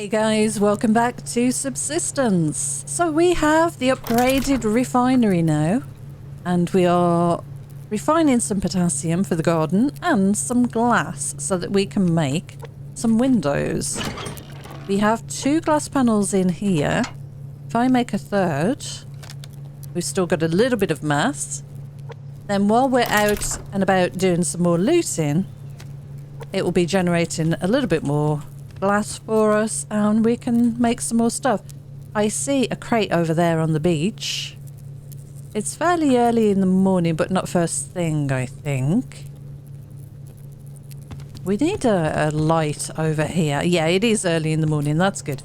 Hey guys, welcome back to Subsistence. So we have the upgraded refinery now, and we are refining some potassium for the garden and some glass so that we can make some windows. We have 2 glass panels in here. If I make a third, we've still got a little bit of mass. Then while we're out and about doing some more looting, it will be generating a little bit more glass for us and we can make some more stuff. I see a crate over there on the beach. It's fairly early in the morning, but not first thing, I think. We need a light over here. Yeah, it is early in the morning. That's good.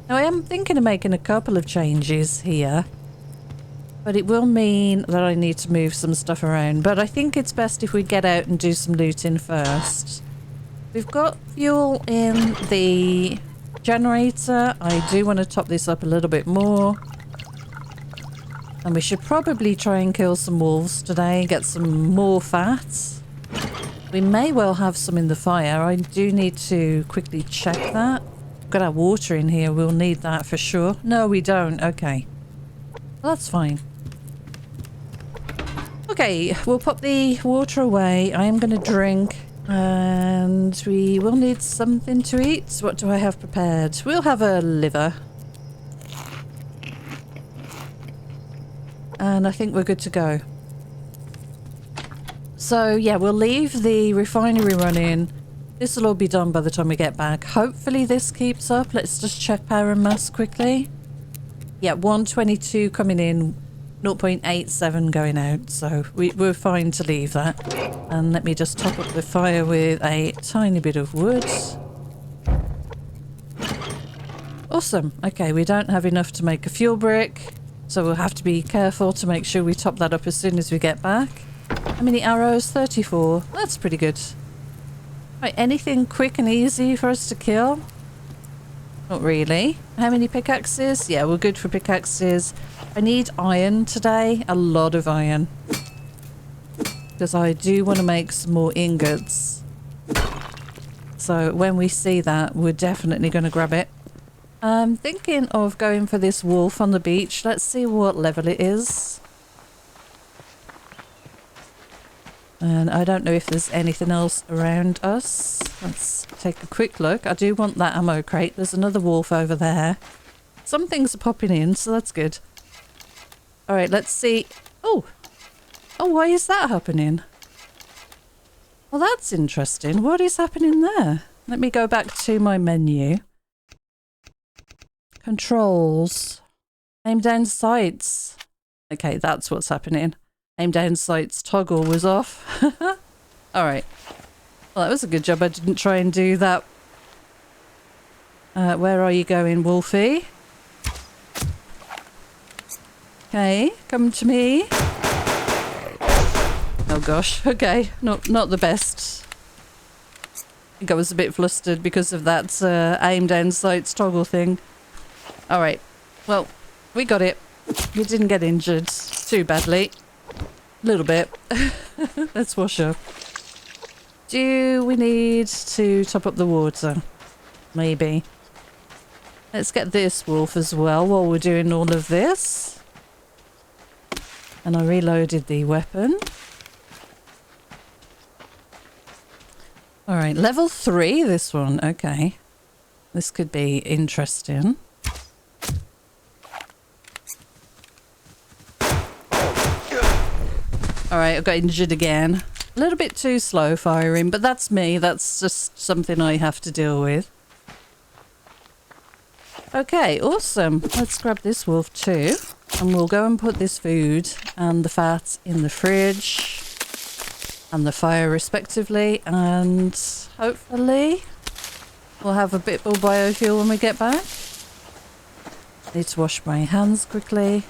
Now, I am thinking of making a couple of changes here, but it will mean that I need to move some stuff around. But I think it's best if we get out and do some looting first. We've got fuel in the generator. I do want to top this up a little bit more. And we should probably try and kill some wolves today, get some more fat. We may well have some in the fire. I do need to quickly check that. We've got our water in here. We'll need that for sure. No, we don't. Okay. Well, that's fine. Okay, we'll pop the water away. I am going to drink. And we will need something to eat. What do I have prepared? We'll have a liver. And I think we're good to go. So yeah, we'll leave the refinery running. This will all be done by the time we get back. Hopefully this keeps up. Let's just check power and mass quickly. Yeah, 122 coming in, 0.87 going out. So we're fine to leave that. And let me just top up the fire with a tiny bit of wood. Awesome. Okay, we don't have enough to make a fuel brick, so we'll have to be careful to make sure we top that up as soon as we get back. How many arrows? 34. That's pretty good. Right, anything quick and easy for us to kill? Not really. How many pickaxes? Yeah, we're good for pickaxes. I need iron today. A lot of iron. Because I do want to make some more ingots. So when we see that, we're definitely going to grab it. I'm thinking of going for this wolf on the beach. Let's see what level it is. And I don't know if there's anything else around us. Let's take a quick look. I do want that ammo crate. There's another wolf over there. Some things are popping in, so that's good. All right, let's see. Oh, why is that happening? Well, that's interesting. What is happening there? Let me go back to my menu. Controls. Aim down sights. Okay, that's what's happening. Aim down sights toggle was off. All right. Well, that was a good job I didn't try and do that. Where are you going, Wolfie? Okay, come to me. Oh gosh, okay, not the best. I think I was a bit flustered because of that aim down sights toggle thing. Alright, well, we got it. We didn't get injured too badly. A little bit. Let's wash up. Do we need to top up the water? Maybe. Let's get this wolf as well while we're doing all of this. And I reloaded the weapon. Alright, level 3, this one. Okay. This could be interesting. Alright, I got injured again. A little bit too slow firing, but that's me. That's just something I have to deal with. Okay, awesome. Let's grab this wolf too. And we'll go and put this food and the fat in the fridge and the fire respectively, and hopefully we'll have a bit more biofuel when we get back. Need to wash my hands quickly.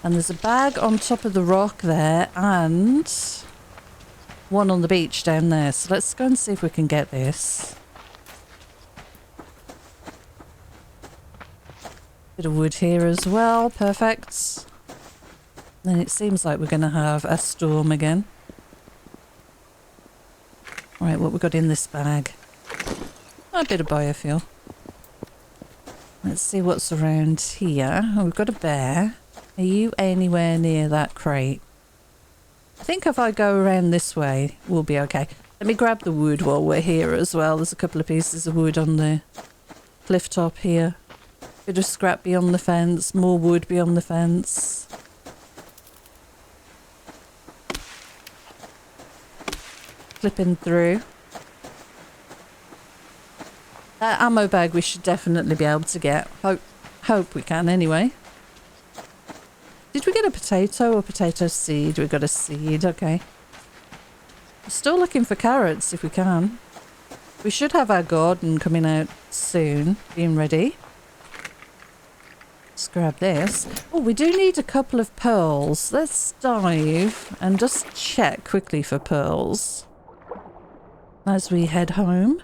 And there's a bag on top of the rock there and one on the beach down there. So let's go and see if we can get this. Bit of wood here as well. Perfect. Then it seems like we're going to have a storm again. Right, what we got in this bag? A bit of biofuel. Let's see what's around here. Oh, we've got a bear. Are you anywhere near that crate? I think if I go around this way, we'll be okay. Let me grab the wood while we're here as well. There's a couple of pieces of wood on the cliff top here. Bit of scrap beyond the fence, more wood beyond the fence. Flipping through. That ammo bag we should definitely be able to get. Hope we can anyway. Did we get a potato or potato seed? We got a seed, okay. We're still looking for carrots if we can. We should have our garden coming out soon, being ready. Let's grab this. Oh, we do need a couple of pearls. Let's dive and just check quickly for pearls as we head home.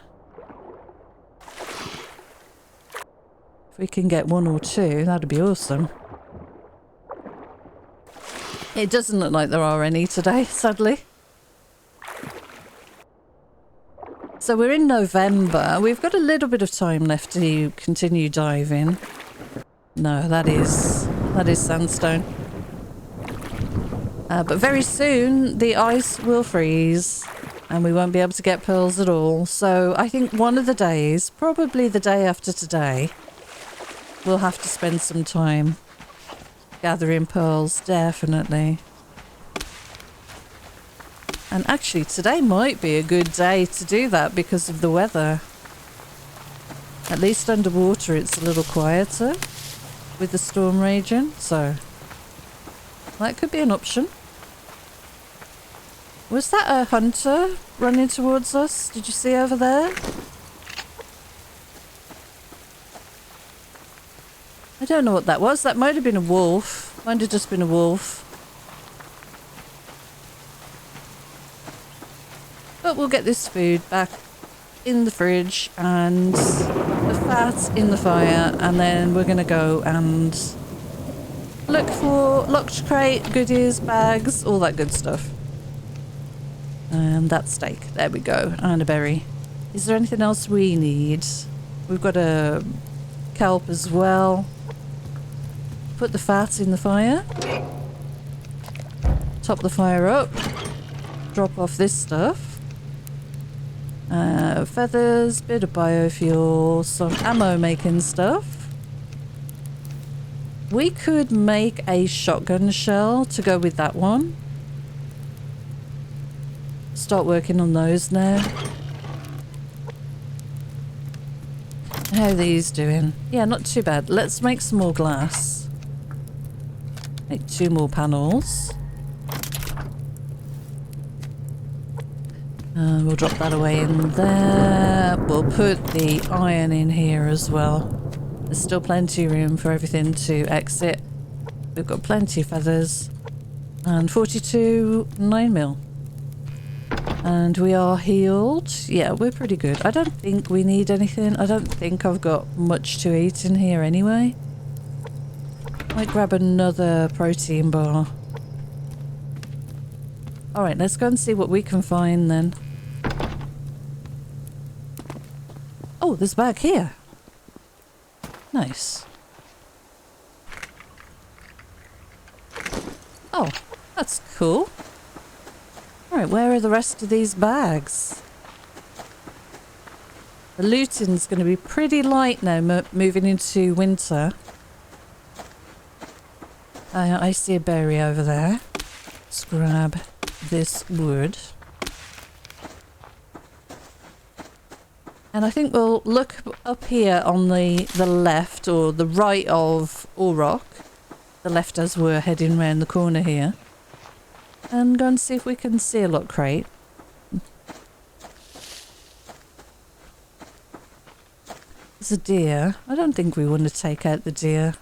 If we can get one or two, that'd be awesome. It doesn't look like there are any today, sadly. So we're in November. We've got a little bit of time left to continue diving. No, that is sandstone. But very soon the ice will freeze and we won't be able to get pearls at all. So I think one of the days, probably the day after today, we'll have to spend some time gathering pearls, definitely. And actually today might be a good day to do that because of the weather. At least underwater it's a little quieter with the storm raging, so that could be an option. Was that a hunter running towards us? Did you see over there? I don't know what that was. That might have been a wolf. Might have just been a wolf. But we'll get this food back in the fridge and the fat in the fire, and then we're going to go and look for locked crate, goodies, bags, all that good stuff. And that steak. There we go. And a berry. Is there anything else we need? We've got a kelp as well. Put the fat in the fire. Top the fire up. Drop off this stuff. Feathers, bit of biofuel, some ammo making stuff. We could make a shotgun shell to go with that one. Start working on those now. How are these doing? Yeah, not too bad. Let's make some more glass. Make 2 more panels. We'll drop that away in there. We'll put the iron in here as well. There's still plenty of room for everything to exit. We've got plenty of feathers. And 42 9mm. And we are healed. Yeah, we're pretty good. I don't think we need anything. I don't think I've got much to eat in here anyway. Might grab another protein bar. Alright, let's go and see what we can find then. Oh, there's a bag here. Nice. Oh, that's cool. Alright, where are the rest of these bags? The looting's going to be pretty light now, moving into winter. I see a berry over there. Let's grab this wood. And I think we'll look up here on the left or the right of Auroch. The left as we're heading round the corner here. And go and see if we can see a lock crate. There's a deer. I don't think we want to take out the deer.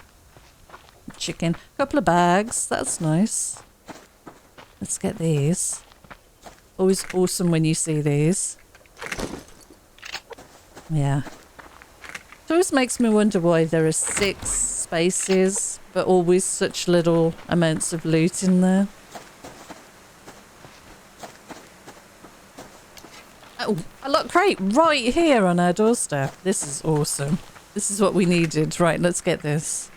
Chicken. A couple of bags. That's nice. Let's get these. Always awesome when you see these. Yeah. It always makes me wonder why there are 6 spaces, but always such little amounts of loot in there. Oh, a lock crate right here on our doorstep. This is awesome. This is what we needed. Right, let's get this.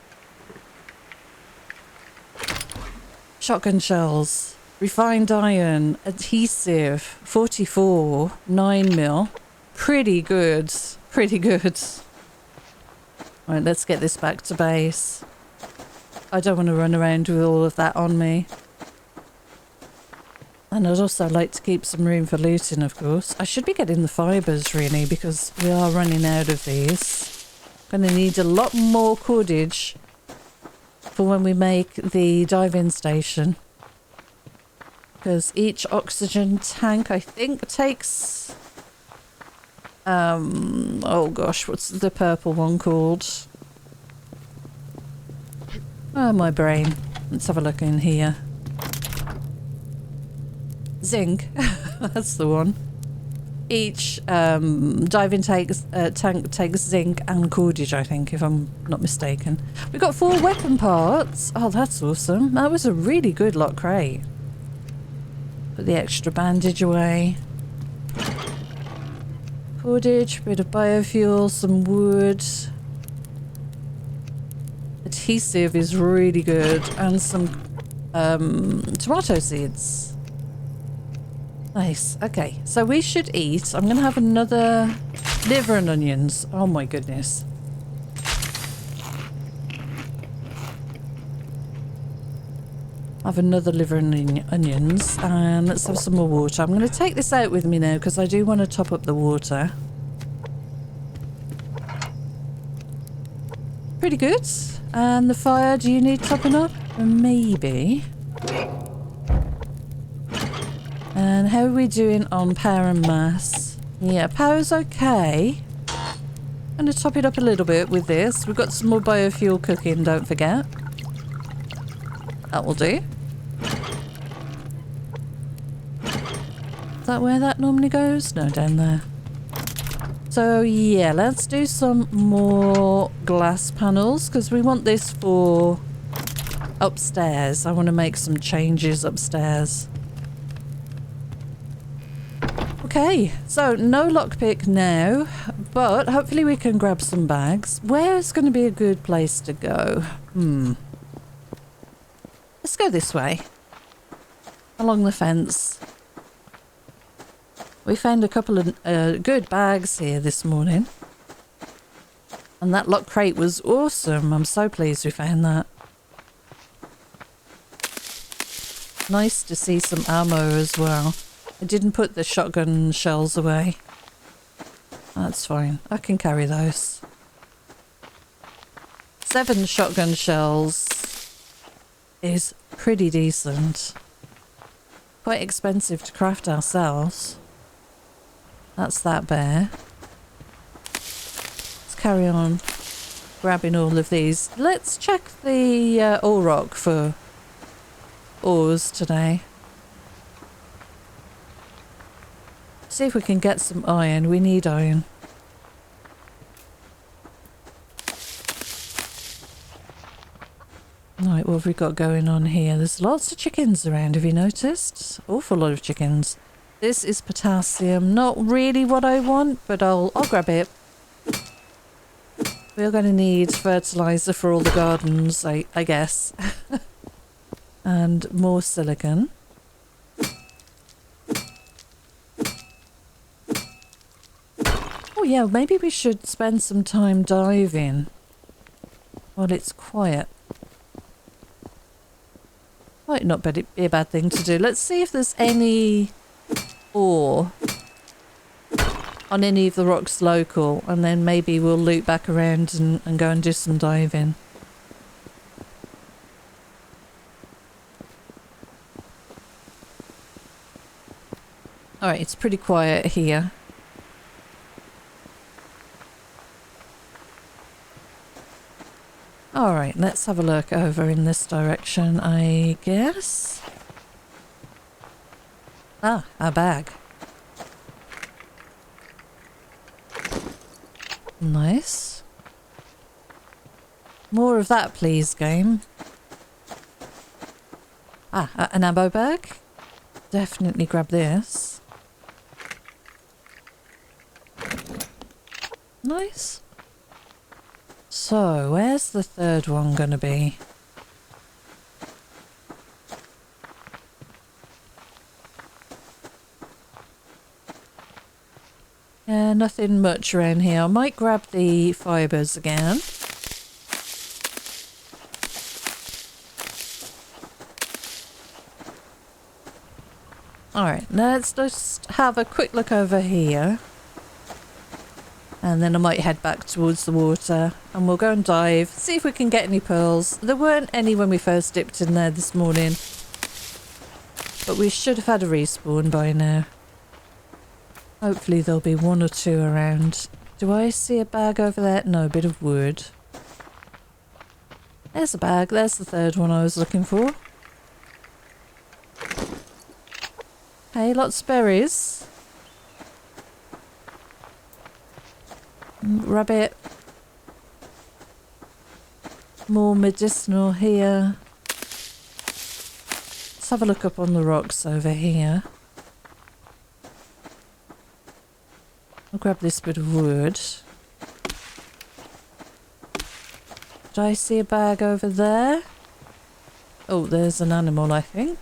Shotgun shells. Refined iron. Adhesive. 44. 9mm. Pretty good. Pretty good. Right, let's get this back to base. I don't want to run around with all of that on me. And I'd also like to keep some room for looting, of course. I should be getting the fibres, really, because we are running out of these. Going to need a lot more cordage for when we make the dive-in station. Because each oxygen tank, I think, takes... oh gosh, what's the purple one called? Oh, my brain. Let's have a look in here. Zinc. That's the one. Each diving tank takes zinc and cordage, I think, if I'm not mistaken. We got 4 weapon parts. Oh, that's awesome. That was a really good lock crate. Put the extra bandage away. Cordage, bit of biofuel, some wood. Adhesive is really good. And some tomato seeds. Nice. Okay, so we should eat. I'm going to have another liver and onions. Oh my goodness. Have another liver and onions. And let's have some more water. I'm going to take this out with me now because I do want to top up the water. Pretty good. And the fire, do you need topping up? Maybe. And how are we doing on power and mass? Yeah, power's okay. I'm going to top it up a little bit with this. We've got some more biofuel cooking, don't forget. That will do. Is that where that normally goes? No, down there. So yeah, let's do some more glass panels because we want this for upstairs. I want to make some changes upstairs. Okay, so no lockpick now, but hopefully we can grab some bags. Where's going to be a good place to go? Let's go this way. Along the fence. We found a couple of good bags here this morning. And that lock crate was awesome. I'm so pleased we found that. Nice to see some ammo as well. I didn't put the shotgun shells away. That's fine. I can carry those. 7 shotgun shells is pretty decent. Quite expensive to craft ourselves. That's that bear. Let's carry on grabbing all of these. Let's check the ore rock for ores today. See if we can get some iron. We need iron. Right, what have we got going on here? There's lots of chickens around, have you noticed? Awful lot of chickens. This is potassium. Not really what I want, but I'll grab it. We're going to need fertilizer for all the gardens, I guess. And more silicon. Oh yeah, maybe we should spend some time diving while it's quiet. Might not be a bad thing to do. Let's see if there's any ore on any of the rocks local, and then maybe we'll loop back around and go and do some diving. Alright, it's pretty quiet here. Alright, let's have a look over in this direction, I guess. Ah, a bag. Nice. More of that, please, game. Ah, an ammo bag. Definitely grab this. Nice. So, where's the third one gonna be? Yeah, nothing much around here. I might grab the fibres again. Alright, let's just have a quick look over here. And then I might head back towards the water and we'll go and dive, see if we can get any pearls. There weren't any when we first dipped in there this morning, but we should have had a respawn by now. Hopefully there'll be one or two around. Do I see a bag over there? No, a bit of wood. There's a bag. There's the third one I was looking for. Hey, lots of berries. Rabbit. More medicinal here. Let's have a look up on the rocks over here. I'll grab this bit of wood. Did I see a bag over there? Oh, there's an animal, I think.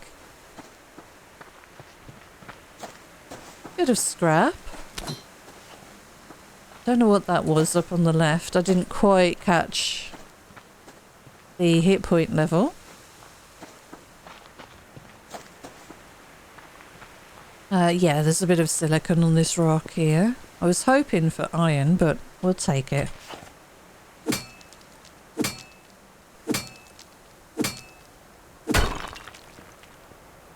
Bit of scrap. Don't know what that was up on the left. I didn't quite catch the hit point level. Yeah, there's a bit of silicon on this rock here. I was hoping for iron, but we'll take it.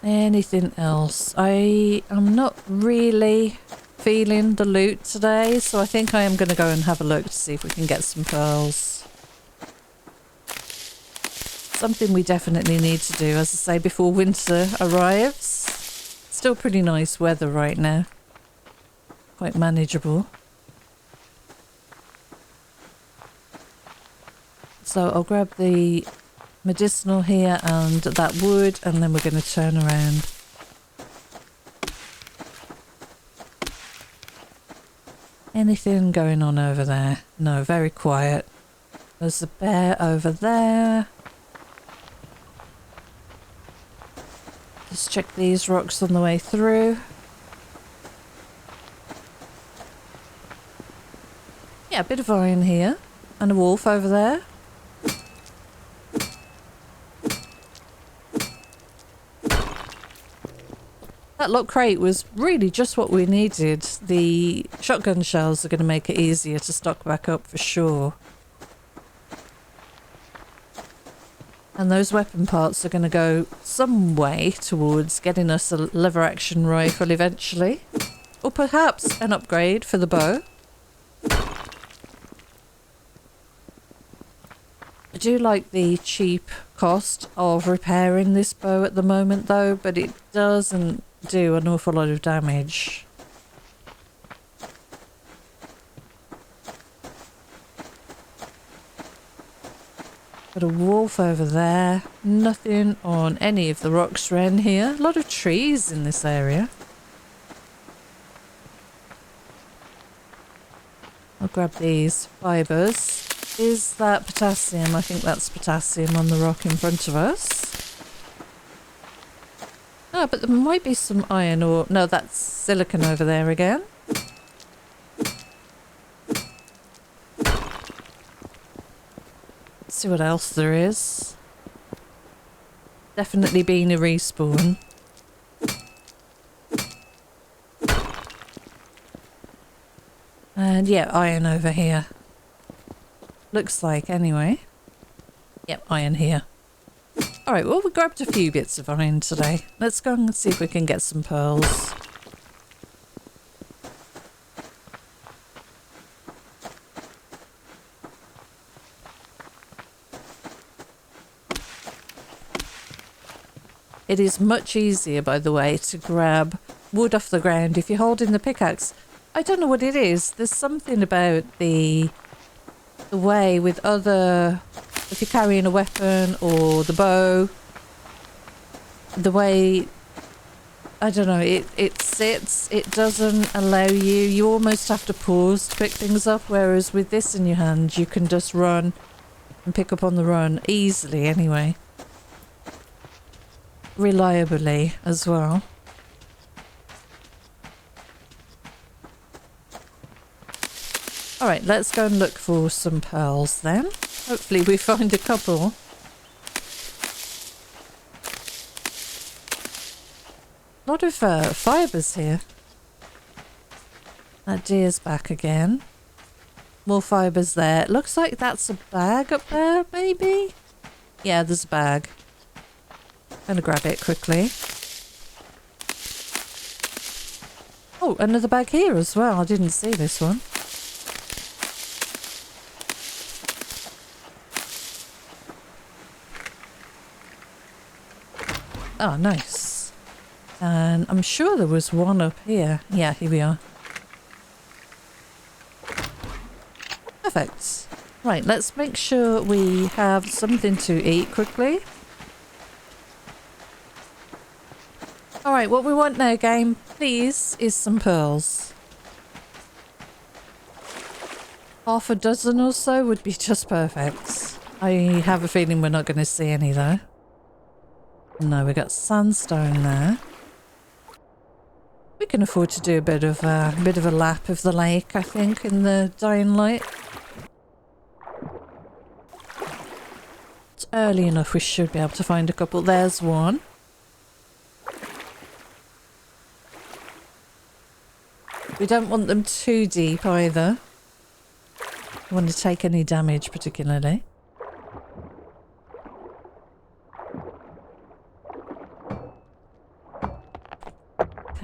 Anything else? I am not really feeling the loot today, so I think I am going to go and have a look to see if we can get some pearls. Something we definitely need to do, as I say, before winter arrives. Still pretty nice weather right now. Quite manageable. So I'll grab the medicinal here and that wood, and then we're going to turn around. Anything going on over there? No, very quiet. There's a bear over there. Just check these rocks on the way through. Yeah, a bit of iron here. And a wolf over there. That lock crate was really just what we needed. The shotgun shells are going to make it easier to stock back up for sure. And those weapon parts are going to go some way towards getting us a lever action rifle eventually. Or perhaps an upgrade for the bow. I do like the cheap cost of repairing this bow at the moment though, but it doesn't do an awful lot of damage. Got a wolf over there. Nothing on any of the rocks around here. A lot of trees in this area. I'll grab these fibres. Is that potassium? I think that's potassium on the rock in front of us. Ah, but there might be some iron ore. No, that's silicon over there again. Let's see what else there is. Definitely been a respawn. And yeah, iron over here. Looks like anyway. Yep, iron here. Alright, well we grabbed a few bits of iron today. Let's go and see if we can get some pearls. It is much easier, by the way, to grab wood off the ground if you're holding the pickaxe. I don't know what it is. There's something about the way with other... If you're carrying a weapon or the bow, the way I don't know, it sits, it doesn't allow you almost have to pause to pick things up, whereas with this in your hand you can just run and pick up on the run easily anyway. Reliably as well. Alright, let's go and look for some pearls then. Hopefully we find a couple. A lot of fibres here. That deer's back again. More fibres there. It looks like that's a bag up there, maybe? Yeah, there's a bag. Gonna grab it quickly. Oh, another bag here as well. I didn't see this one. Oh, nice. And I'm sure there was one up here. Yeah, here we are. Perfect. Right, let's make sure we have something to eat quickly. Alright, what we want now, game, please, is some pearls. Half a dozen or so would be just perfect. I have a feeling we're not going to see any though. No, we got sandstone there. We can afford to do a bit of a lap of the lake, I think, in the dying light. It's early enough, we should be able to find a couple. There's one. We don't want them too deep either. Don't want to take any damage particularly.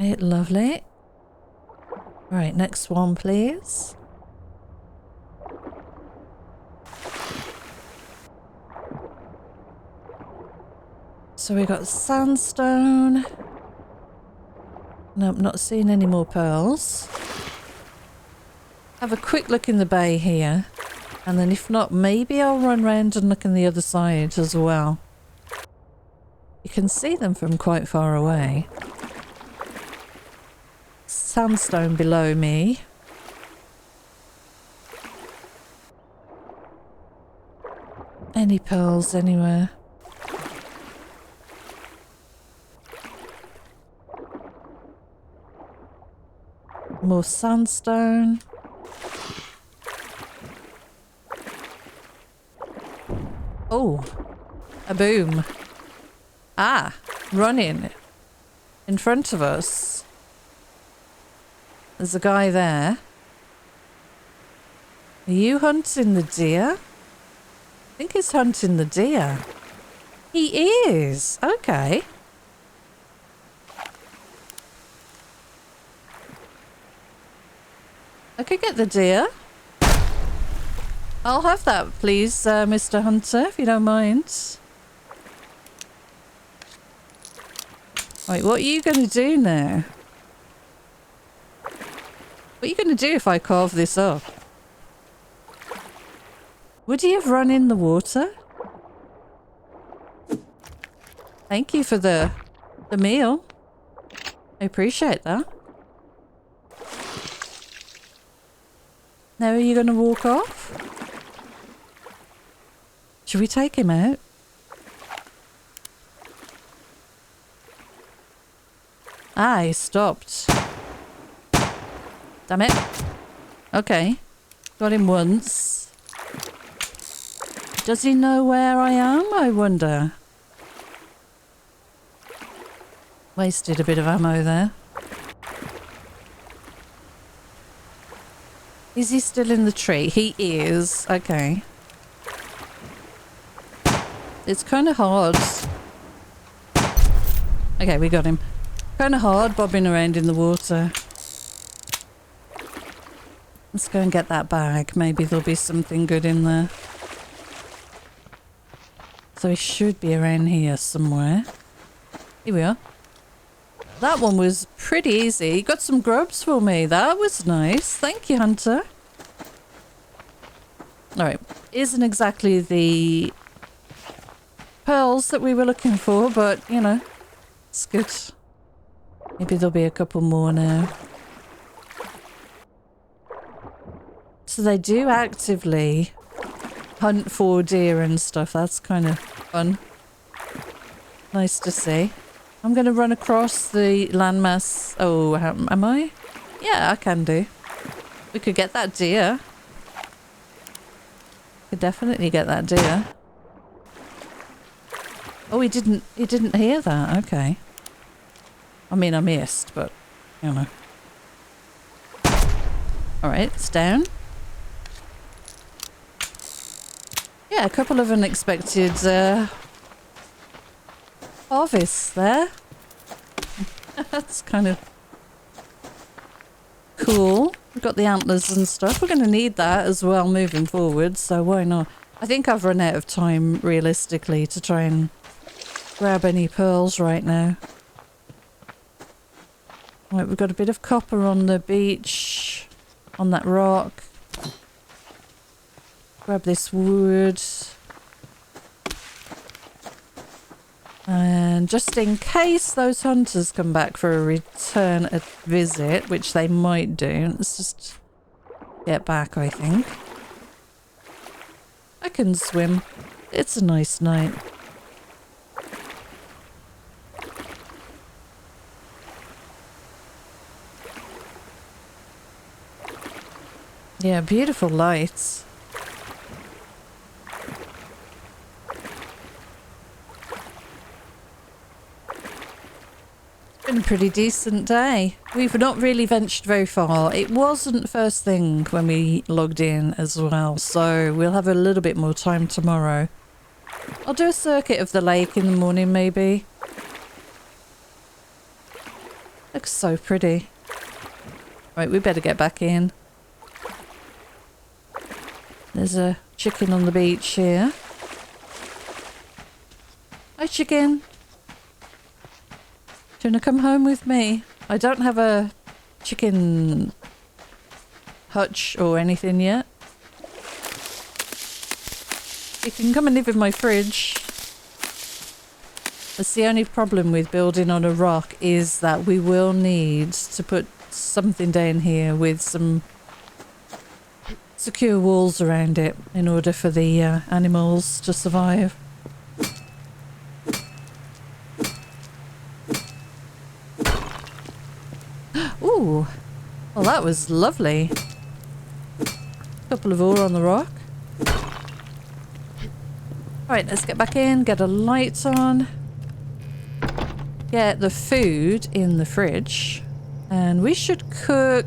Okay, lovely. Right, next one, please. So we got sandstone. Nope, not seeing any more pearls. Have a quick look in the bay here. And then if not, maybe I'll run round and look on the other side as well. You can see them from quite far away. Sandstone below me. Any pearls anywhere? More sandstone. Oh, a boom. Ah, running in front of us. There's a guy there. Are you hunting the deer? I think he's hunting the deer. He is. Okay. I could get the deer. I'll have that, please, Mr. Hunter, if you don't mind. Right, what are you going to do now? What are you going to do if I carve this up? Would he have run in the water? Thank you for the meal. I appreciate that. Now are you going to walk off? Should we take him out? Ah, he stopped. Damn it. Okay. Got him once. Does he know where I am, I wonder? Wasted a bit of ammo there. Is he still in the tree? He is. Okay. It's kind of hard. Okay, we got him. Kind of hard bobbing around in the water. Let's go and get that bag. Maybe there'll be something good in there. So he should be around here somewhere. Here we are. That one was pretty easy. You got some grubs for me. That was nice. Thank you, Hunter. Alright. Isn't exactly the pearls that we were looking for, but, you know, it's good. Maybe there'll be a couple more now. So they do actively hunt for deer and stuff. That's kind of fun. Nice to see. I'm going to run across the landmass. Oh, am I? Yeah, I can do. We could get that deer. Could definitely get that deer. Oh, he didn't hear that. Okay. I mean, I missed, but you know. All right, it's down. Yeah, a couple of unexpected harvests there. That's kind of cool. We've got the antlers and stuff. We're going to need that as well moving forward, so why not? I think I've run out of time realistically to try and grab any pearls right now. Right, we've got a bit of copper on the beach, on that rock. Grab this wood. And just in case those hunters come back for a return a visit, which they might do, let's just get back, I think. I can swim. It's a nice night. Yeah, beautiful lights. Been a pretty decent day. We've not really ventured very far. It wasn't first thing when we logged in as well, so we'll have a little bit more time tomorrow. I'll do a circuit of the lake in the morning maybe. Looks so pretty. Right, we better get back in. There's a chicken on the beach here. Hi, chicken. Do you want to come home with me? I don't have a chicken hutch or anything yet. You can come and live in my fridge. That's the only problem with building on a rock, is that we will need to put something down here with some secure walls around it in order for the animals to survive. Ooh, well that was lovely. Couple of ore on the rock. Right, let's get back in, get a light on. Get the food in the fridge. And we should cook...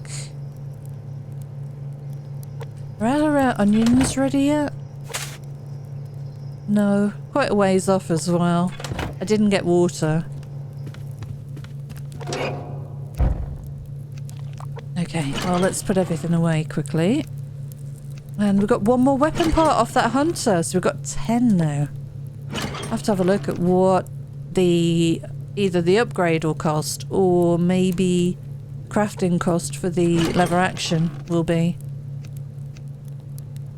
Are our onions ready yet? No, quite a ways off as well. I didn't get water. Okay, well let's put everything away quickly. And we've got one more weapon part off that hunter, so we've got 10 now. I have to have a look at what either the upgrade will cost, or maybe crafting cost for the lever action will be.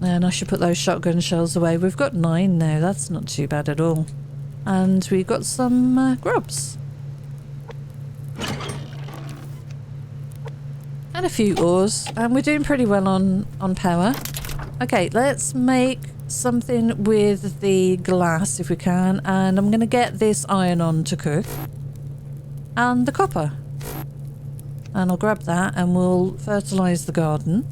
And I should put those shotgun shells away. We've got 9 now, that's not too bad at all. And we've got some grubs. And a few ores. And we're doing pretty well on power. Okay, let's make something with the glass if we can. And I'm going to get this iron on to cook. And the copper. And I'll grab that and we'll fertilise the garden.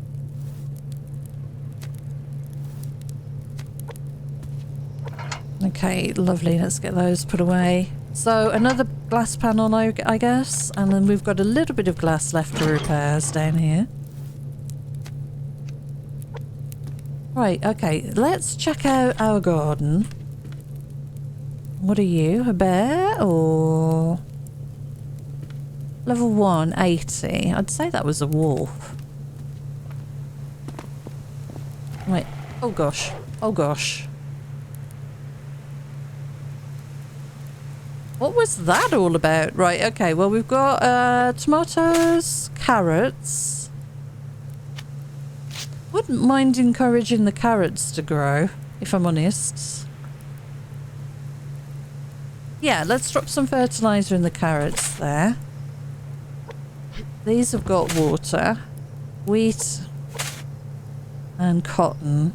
Okay, lovely. Let's get those put away. So another glass panel, I guess. And then we've got a little bit of glass left for repairs down here. Right, okay. Let's check out our garden. What are you? A bear or... Level 1, 80. I'd say that was a wolf. Right. Oh gosh. Oh gosh. What was that all about? Right, okay, well we've got tomatoes, carrots. Wouldn't mind encouraging the carrots to grow, if I'm honest. Yeah, let's drop some fertiliser in the carrots there. These have got water, wheat and cotton.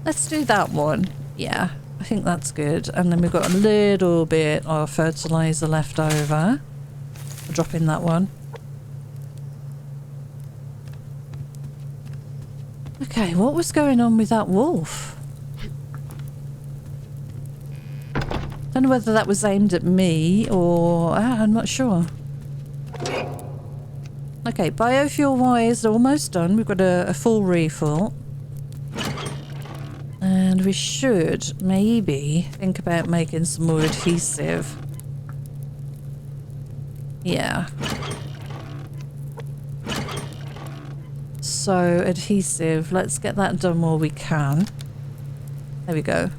Let's do that one. Yeah, I think that's good. And then we've got a little bit of fertilizer left over. I'll drop in that one. Okay, what was going on with that wolf? Don't know whether that was aimed at me or... I'm not sure. Okay, biofuel wise, almost done. We've got a full refill. And we should maybe think about making some more adhesive. Yeah. So, adhesive. Let's get that done while we can. There we go.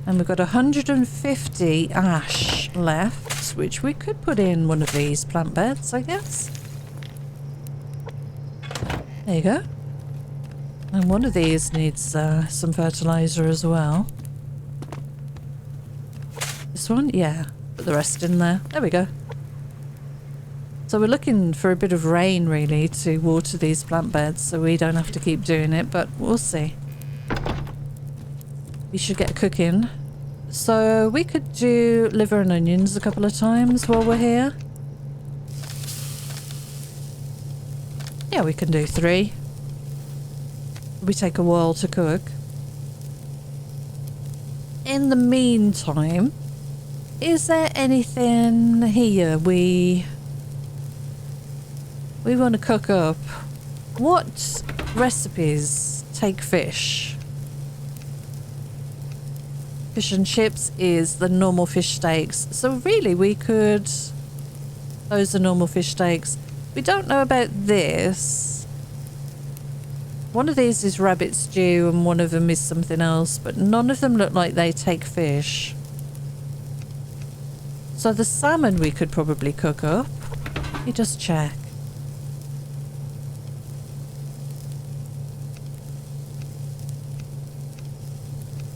And we've got 150 ash left, which we could put in one of these plant beds, I guess. There you go. And one of these needs some fertilizer as well. This one? Yeah. Put the rest in there. There we go. So we're looking for a bit of rain, really, to water these plant beds, so we don't have to keep doing it, but we'll see. We should get cooking. So we could do liver and onions a couple of times while we're here. Yeah, we can do 3. We take a while to cook. In the meantime, is there anything here we want to cook up? What recipes take fish? Fish and chips is the normal fish steaks. So really we could... Those are normal fish steaks. We don't know about this. One of these is rabbit stew and one of them is something else, but none of them look like they take fish. So the salmon we could probably cook up. Let me just check.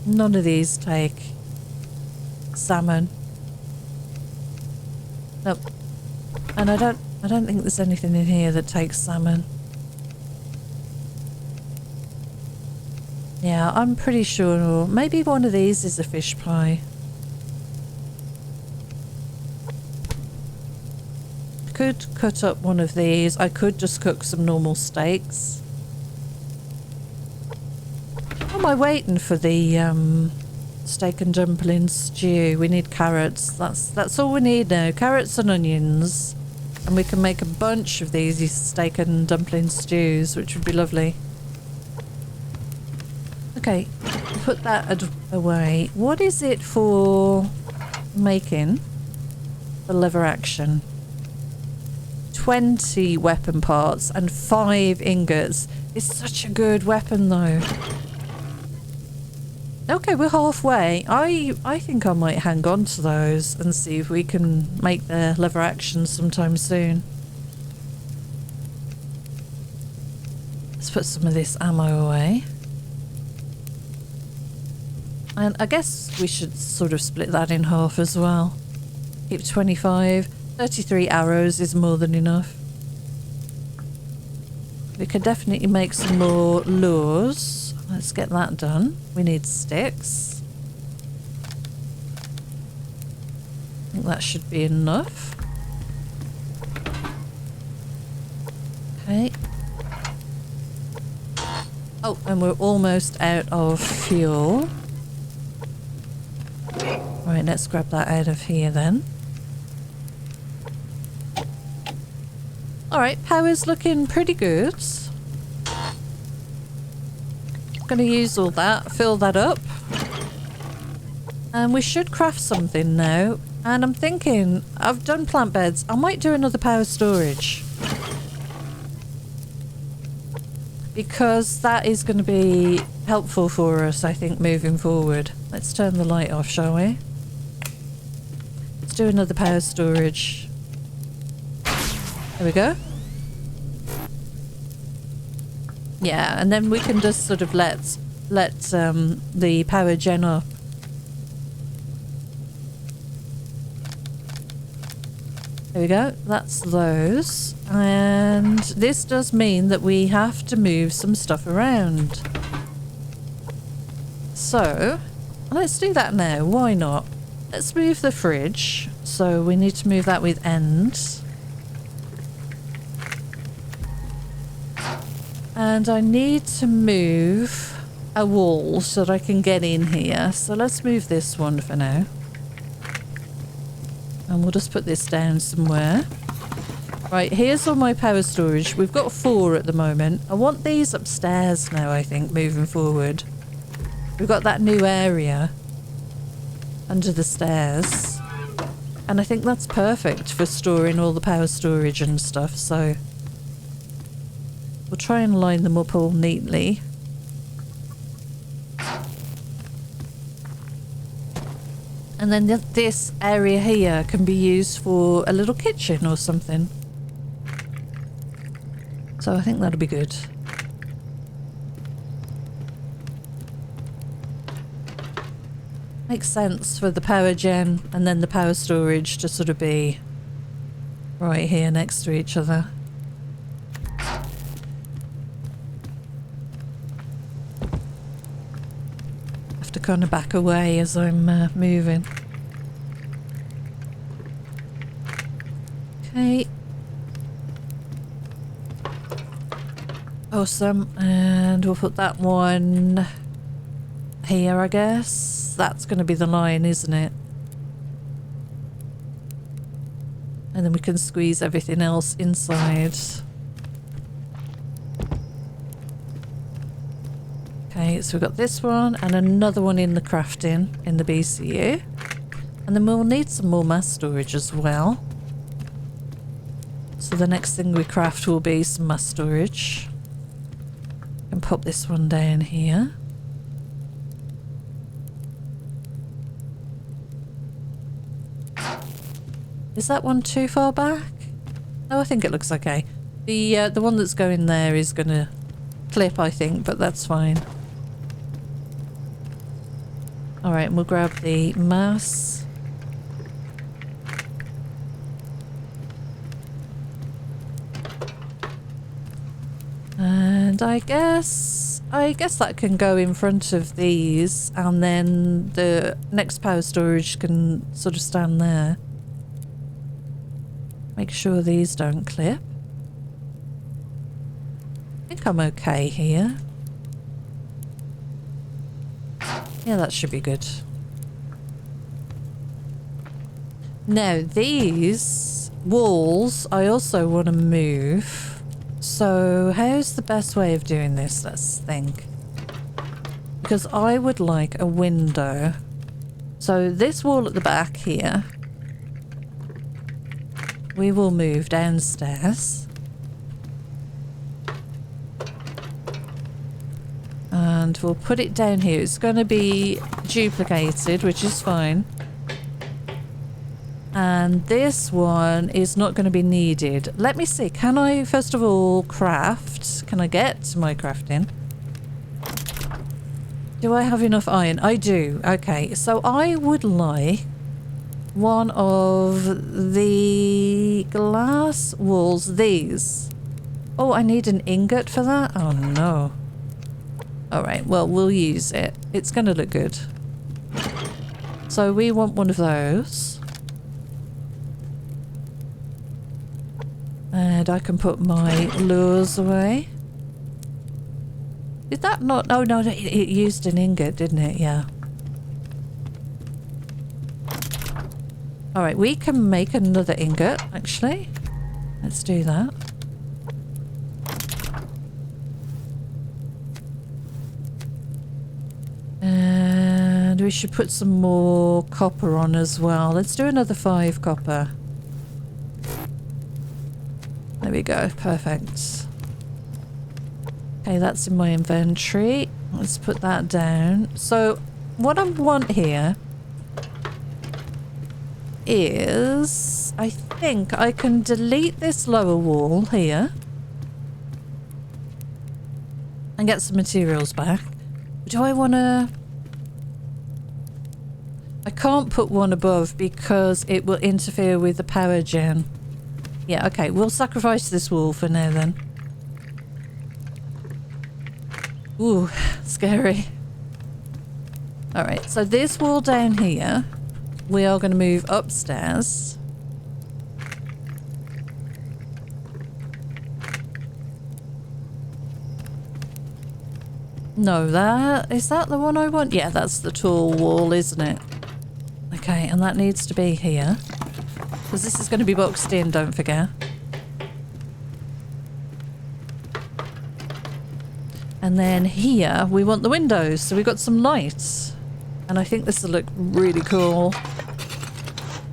None of these take salmon. Nope. And I don't think there's anything in here that takes salmon. Yeah, I'm pretty sure maybe one of these is a fish pie. I could cut up one of these. I could just cook some normal steaks. What am I waiting for the steak and dumpling stew? We need carrots. That's all we need now. Carrots and onions. And we can make a bunch of these steak and dumpling stews, which would be lovely. Okay, put that away. What is it for making the lever action? 20 weapon parts and 5 ingots. It's such a good weapon though. Okay, we're halfway. I think I might hang on to those and see if we can make the lever action sometime soon. Let's put some of this ammo away. And I guess we should sort of split that in half as well. Keep 25. 33 arrows is more than enough. We could definitely make some more lures. Let's get that done. We need sticks. I think that should be enough. Okay. Oh, and we're almost out of fuel. Right, let's grab that out of here then. Alright, power's looking pretty good. Going to use all that, fill that up. And we should craft something now. And I'm thinking, I've done plant beds, I might do another power storage. Because that is going to be helpful for us, I think, moving forward. Let's turn the light off, shall we? Let's do another power storage. There we go. Yeah, and then we can just sort of let the power gen up. There we go. That's those. And this does mean that we have to move some stuff around. So, let's do that now. Why not? Let's move the fridge. So we need to move that with end. And I need to move a wall so that I can get in here. So let's move this one for now. And we'll just put this down somewhere. Right, here's all my power storage. We've got 4 at the moment. I want these upstairs now, I think, moving forward. We've got that new area under the stairs. And I think that's perfect for storing all the power storage and stuff, so we'll try and line them up all neatly. And then this area here can be used for a little kitchen or something. So I think that'll be good. Makes sense for the power gen and then the power storage to sort of be right here next to each other. Have to kind of back away as I'm moving. Okay. Awesome. And we'll put that one here, I guess. That's going to be the line, isn't it? And then we can squeeze everything else inside. Okay, so we've got this one and another one in the crafting in the BCU. And then we'll need some more mass storage as well. So the next thing we craft will be some mass storage. And pop this one down here. Is that one too far back? No, I think it looks okay. The one that's going there is going to clip, I think, but that's fine. Alright, and we'll grab the mass. And I guess that can go in front of these, and then the next power storage can sort of stand there. Make sure these don't clip. I think I'm okay here. Yeah, that should be good. Now, these walls I also want to move. So how's the best way of doing this? Let's think. Because I would like a window. So this wall at the back here, we will move downstairs. And we'll put it down here. It's going to be duplicated, which is fine. And this one is not going to be needed. Let me see. Can I, first of all, craft? Can I get to my crafting? Do I have enough iron? I do. Okay, so I would like one of the glass walls, these. Oh, I need an ingot for that? Oh no. Alright, well, we'll use it. It's going to look good. So we want one of those. And I can put my lures away. Did that not? Oh no, it used an ingot, didn't it? Yeah. Alright, we can make another ingot, actually. Let's do that. And we should put some more copper on as well. Let's do another 5 copper. There we go, perfect. Okay, that's in my inventory. Let's put that down. So, what I want here is, I think I can delete this lower wall here and get some materials back. Do I want to... I can't put one above because it will interfere with the power gen. Yeah, okay, we'll sacrifice this wall for now then. Ooh, scary. Alright, so this wall down here, we are going to move upstairs. No, is that the one I want? Yeah, that's the tall wall, isn't it? Okay, and that needs to be here. Because this is going to be boxed in, don't forget. And then here, we want the windows, so we've got some lights. And I think this will look really cool.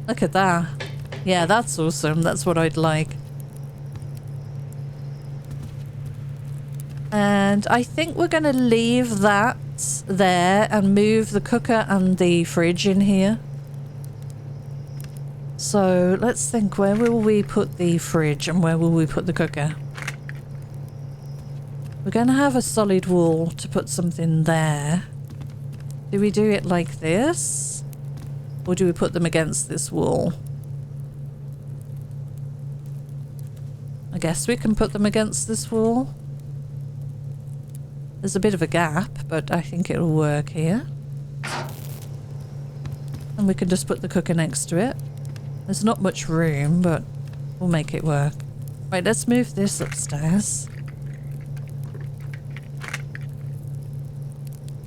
Look at that. Yeah, that's awesome. That's what I'd like. And I think we're going to leave that there and move the cooker and the fridge in here. So let's think, where will we put the fridge and where will we put the cooker? We're going to have a solid wall to put something there. Do we do it like this? Or do we put them against this wall? I guess we can put them against this wall. There's a bit of a gap, but I think it'll work here. And we can just put the cooker next to it. There's not much room, but we'll make it work. Right, let's move this upstairs.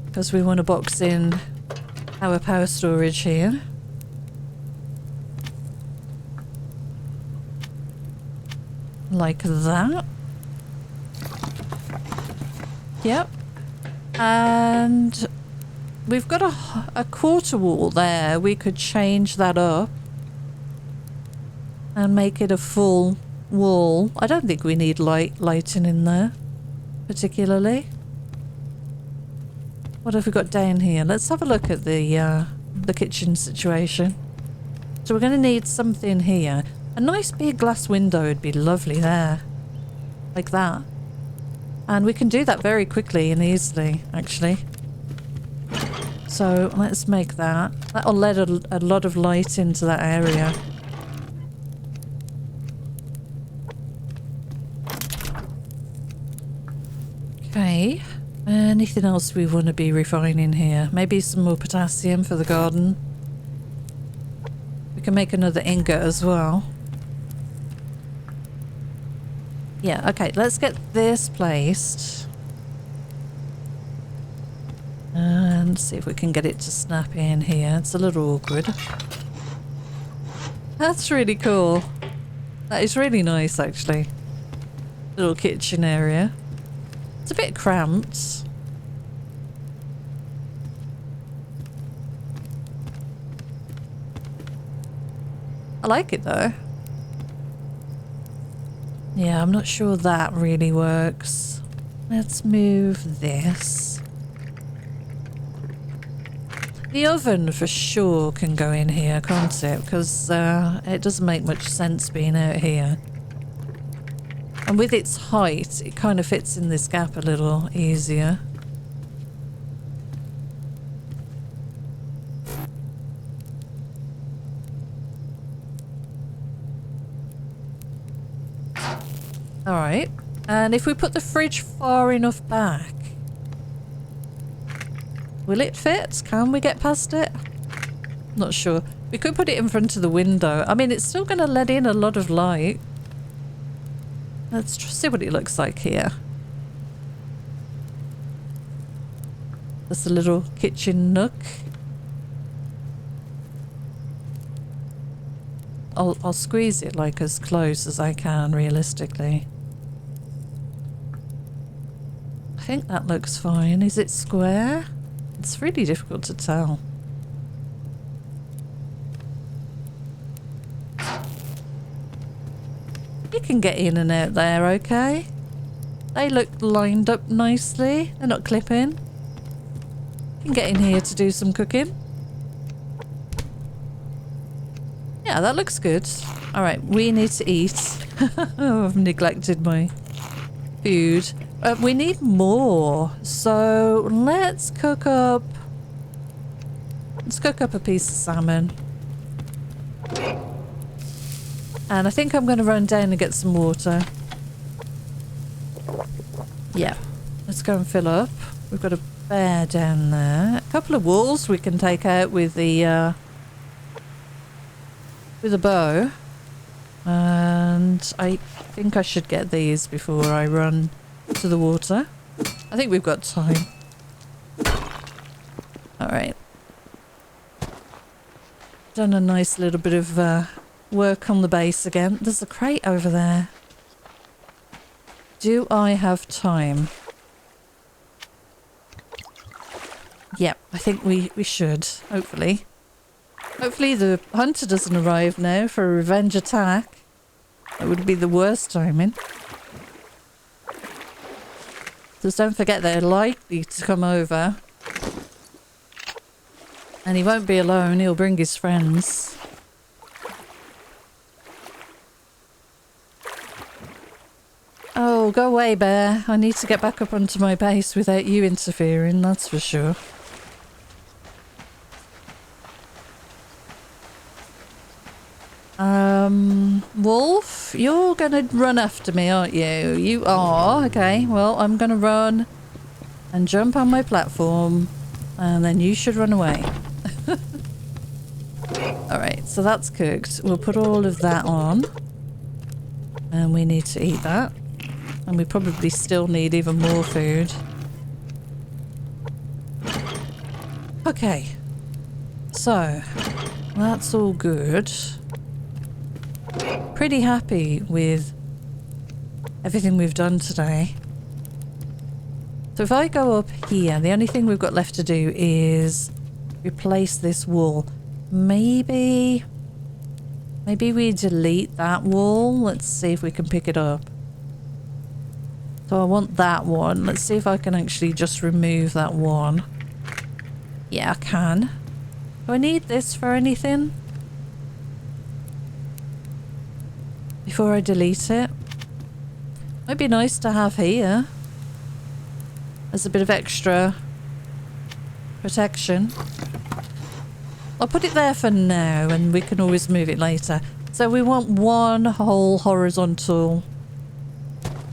Because we want to box in our power storage here. Like that. Yep. And we've got a quarter wall there. We could change that up and make it a full wall. I don't think we need lighting in there particularly. What have we got down here? Let's have a look at the kitchen situation. So we're going to need something here. A nice big glass window would be lovely there. Like that. And we can do that very quickly and easily, actually. So let's make that. That'll let a lot of light into that area. Okay. Anything else we want to be refining here? Maybe some more potassium for the garden. We can make another ingot as well. Yeah, okay, let's get this placed. And see if we can get it to snap in here. It's a little awkward. That's really cool. That is really nice, actually. Little kitchen area. It's a bit cramped. I like it though. Yeah, I'm not sure that really works. Let's move this. The oven for sure can go in here, can't it? Because it doesn't make much sense being out here. And with its height, it kind of fits in this gap a little easier. Alright, and if we put the fridge far enough back, will it fit? Can we get past it? Not sure. We could put it in front of the window. I mean, it's still going to let in a lot of light. Let's see what it looks like here. That's a little kitchen nook. I'll squeeze it like as close as I can realistically. I think that looks fine. Is it square? It's really difficult to tell. You can get in and out there, okay? They look lined up nicely. They're not clipping. You can get in here to do some cooking. Yeah, that looks good. Alright, we need to eat. Oh, I've neglected my food. We need more. So let's cook up a piece of salmon. And I think I'm going to run down and get some water. Yeah, let's go and fill up. We've got a bear down there. A couple of wolves we can take out with the bow. And I think I should get these before I run to the water. I think we've got time. Alright. Done a nice little bit of work on the base again. There's a crate over there. Do I have time? Yep, I think we should, hopefully. Hopefully the hunter doesn't arrive now for a revenge attack. That would be the worst timing. Just don't forget they're likely to come over. And he won't be alone, he'll bring his friends. Oh, go away, bear. I need to get back up onto my base without you interfering, that's for sure. Wolf, you're gonna run after me, aren't you? You are? Okay, well, I'm gonna run and jump on my platform, and then you should run away. Alright, so that's cooked. We'll put all of that on. And we need to eat that. And we probably still need even more food. Okay. So, that's all good. Pretty happy with everything we've done today. So if I go up here, the only thing we've got left to do is replace this wall. Maybe we delete that wall. Let's see if we can pick it up. So I want that one. Let's see if I can actually just remove that one. Yeah, I can. Do I need this for anything? Before I delete it? Might be nice to have here. As a bit of extra protection. I'll put it there for now and we can always move it later. So we want one whole horizontal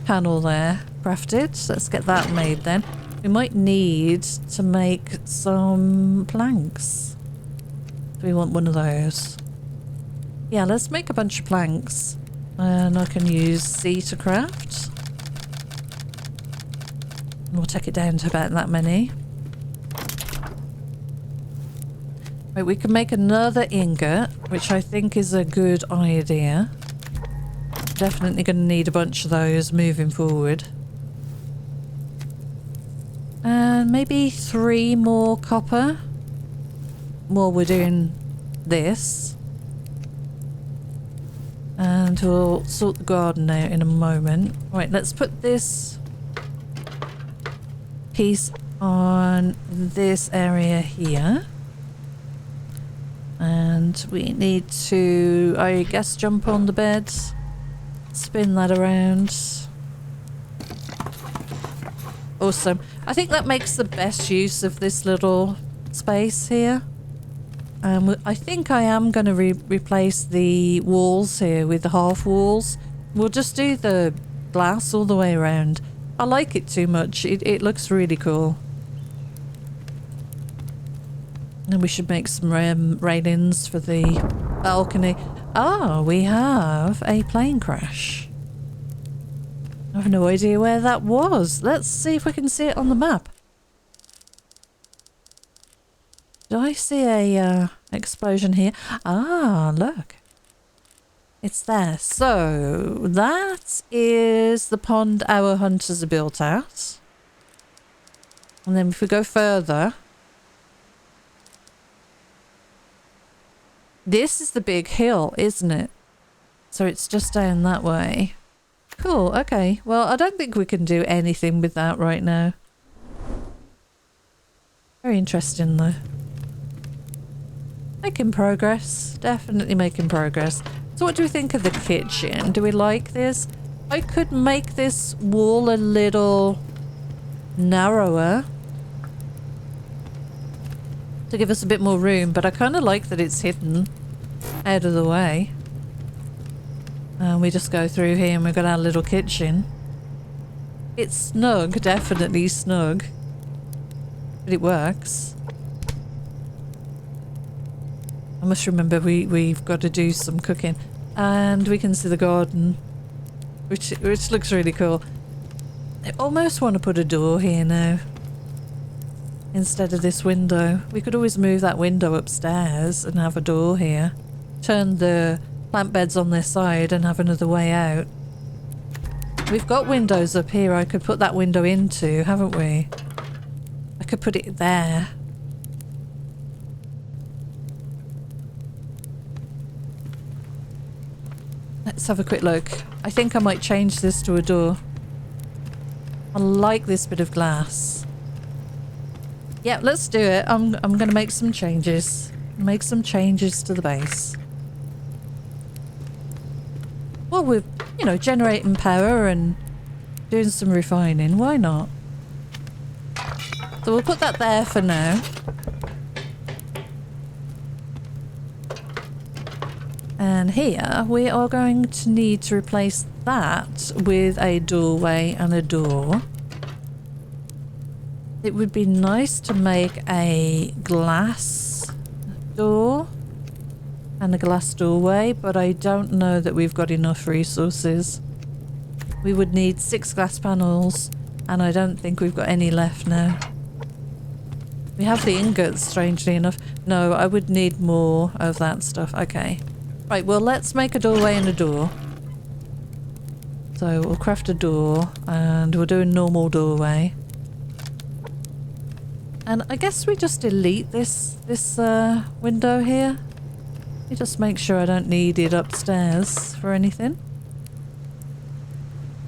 panel there crafted. Let's get that made then. We might need to make some planks. Do we want one of those? Yeah, let's make a bunch of planks. And I can use C to craft. We'll take it down to about that many. Right, we can make another ingot, which I think is a good idea. Definitely going to need a bunch of those moving forward. And maybe 3 more copper while we're doing this. And we'll sort the garden out in a moment. Right, let's put this piece on this area here. And we need to, I guess, jump on the bed, spin that around. Awesome. I think that makes the best use of this little space here. I think I am going to replace the walls here with the half walls. We'll just do the glass all the way around. I like it too much. It looks really cool. And we should make some railings for the balcony. Ah, we have a plane crash. I have no idea where that was. Let's see if we can see it on the map. Do I see a explosion here? Ah, look. It's there. So, that is the pond our hunters are built at. And then if we go further... This is the big hill, isn't it? So it's just down that way. Cool, okay. Well, I don't think we can do anything with that right now. Very interesting though. Making progress. Definitely making progress. So what do we think of the kitchen? Do we like this? I could make this wall a little narrower to give us a bit more room, but I kind of like that it's hidden out of the way. And we just go through here and we've got our little kitchen. It's snug, definitely snug. But it works. I must remember we've got to do some cooking. And we can see the garden, which looks really cool. I almost want to put a door here now. Instead of this window. We could always move that window upstairs and have a door here. Turn the plant beds on their side and have another way out. We've got windows up here I could put that window into, haven't we? I could put it there. Let's have a quick look. I think I might change this to a door. I like this bit of glass. Yeah, let's do it. I'm going to make some changes. Make some changes to the base. Well, we're, you know, generating power and doing some refining. Why not? So we'll put that there for now. And here we are going to need to replace that with a doorway and a door. It would be nice to make a glass door and a glass doorway, but I don't know that we've got enough resources. We would need 6 glass panels, and I don't think we've got any left now. We have the ingots, strangely enough. No, I would need more of that stuff. Okay. Right, well, let's make a doorway and a door. So we'll craft a door, and we'll do a normal doorway. And I guess we just delete this window here. You just make sure I don't need it upstairs for anything.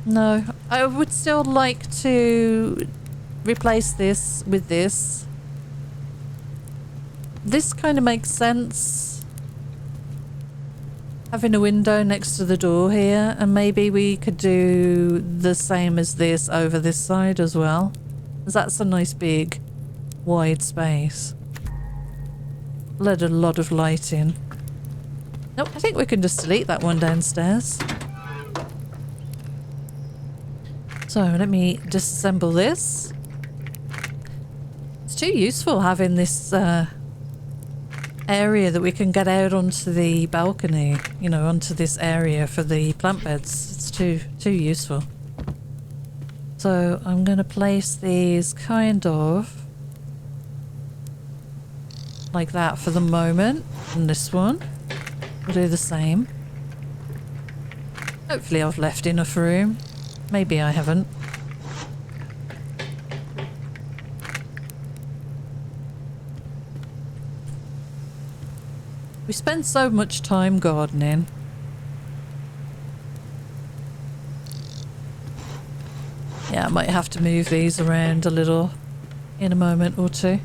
No, I would still like to replace this with this. This kind of makes sense. Having a window next to the door here, and maybe we could do the same as this over this side as well. Because that's a nice big wide space. Let a lot of light in. Nope, I think we can just delete that one downstairs. So let me disassemble this. It's too useful having this area that we can get out onto the balcony, you know, onto this area for the plant beds. It's too useful. So I'm going to place these kind of like that for the moment. And this one we'll do the same. Hopefully I've left enough room. Maybe I haven't. We spend so much time gardening. Yeah, I might have to move these around a little in a moment or two.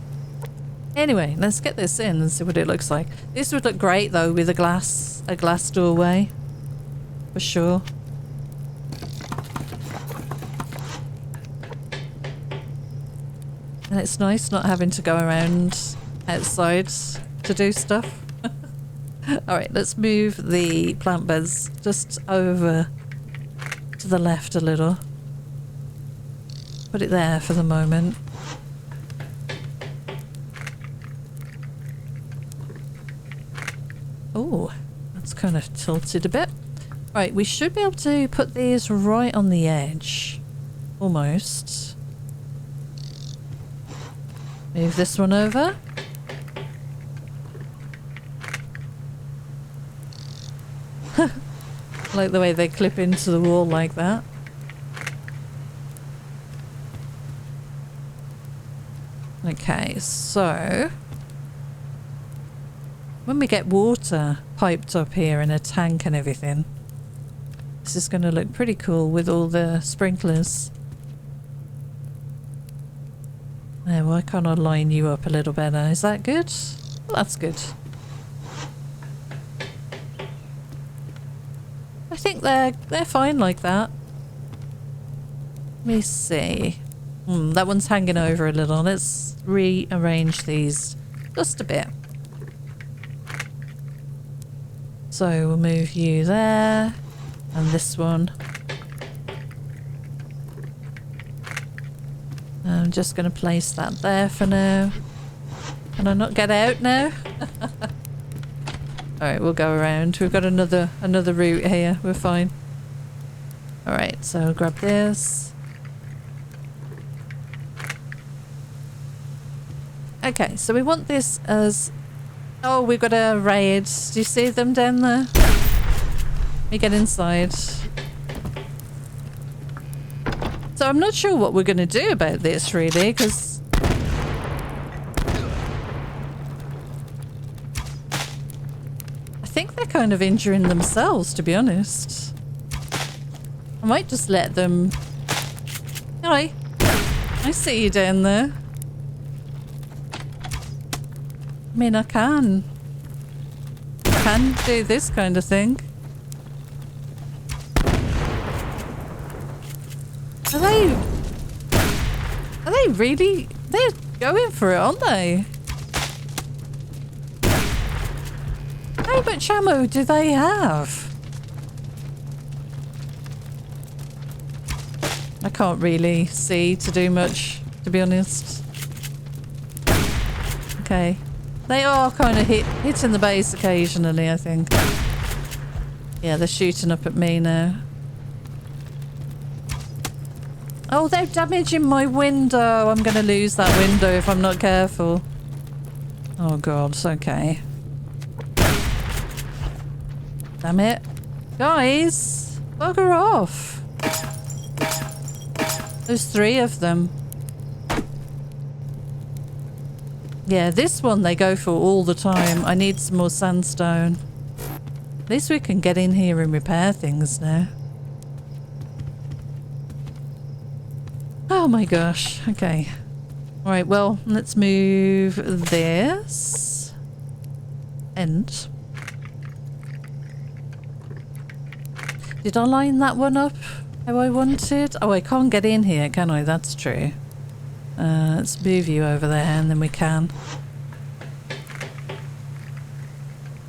Anyway, let's get this in and see what it looks like. This would look great though with a glass doorway. For sure. And it's nice not having to go around outside to do stuff. Alright, let's move the plant beds just over to the left a little. Put it there for the moment. Oh, that's kind of tilted a bit. Right, we should be able to put these right on the edge. Almost. Move this one over. Like the way they clip into the wall like that. Okay, so when we get water piped up here in a tank and everything, this is going to look pretty cool with all the sprinklers. Now, why can't I line you up a little better? Is that good? Well, that's good. I think they're fine like that. Let me see. That one's hanging over a little. Let's rearrange these just a bit. So we'll move you there. And this one. I'm just going to place that there for now. Can I not get out now? Alright, we'll go around. We've got another route here. We're fine. Alright, so grab this. Okay, so we want this as... Oh, we've got a raid. Do you see them down there? Let me get inside. So I'm not sure what we're going to do about this, really, because... I think they're kind of injuring themselves, to be honest. I might just let them... Hi. I see you down there. I mean, I can do this kind of thing. Are they really? They're going for it, aren't they? How much ammo do they have? I can't really see to do much, to be honest. Okay. They are kind of hitting the base occasionally, I think. Yeah, they're shooting up at me now. Oh, they're damaging my window. I'm going to lose that window if I'm not careful. Oh, God. Okay. Damn it. Guys, bugger off. There's 3 of them. Yeah, this one they go for all the time. I need some more sandstone. At least we can get in here and repair things now. Oh my gosh. Okay. Alright, well, let's move this. And... Did I line that one up how I wanted? Oh, I can't get in here, can I? That's true. Let's move you over there and then we can.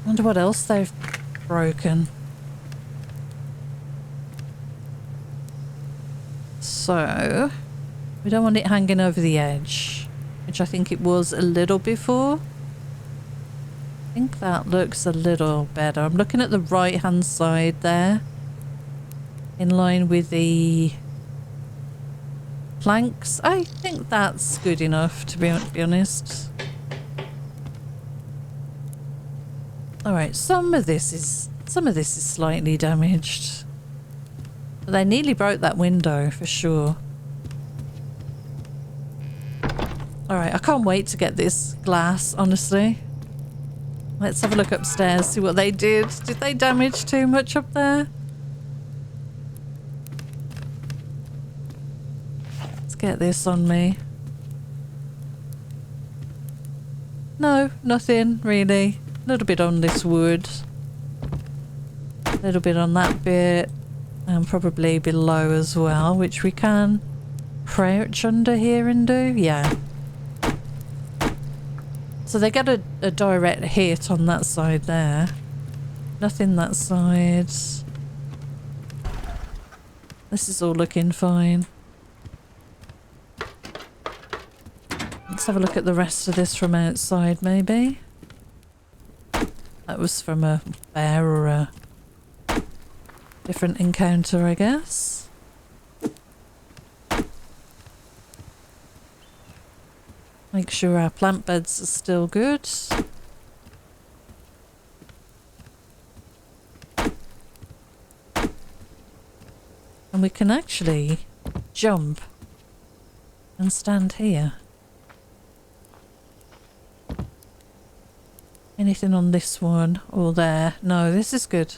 Wonder what else they've broken. So, we don't want it hanging over the edge, which I think it was a little before. I think that looks a little better. I'm looking at the right hand side there, in line with the planks. I think that's good enough, to be honest. Alright, some of this is slightly damaged. But they nearly broke that window for sure. Alright, I can't wait to get this glass, honestly. Let's have a look upstairs, see what they did. Did they damage too much up there? Get this on me. No, nothing really. A little bit on this wood. A little bit on that bit. And probably below as well, which we can crouch under here and do. Yeah. So they get a direct hit on that side there. Nothing that side. This is all looking fine. Let's have a look at the rest of this from outside, maybe. That was from a bear or a different encounter, I guess. Make sure our plant beds are still good. And we can actually jump and stand here. Anything on this one or there? No, this is good.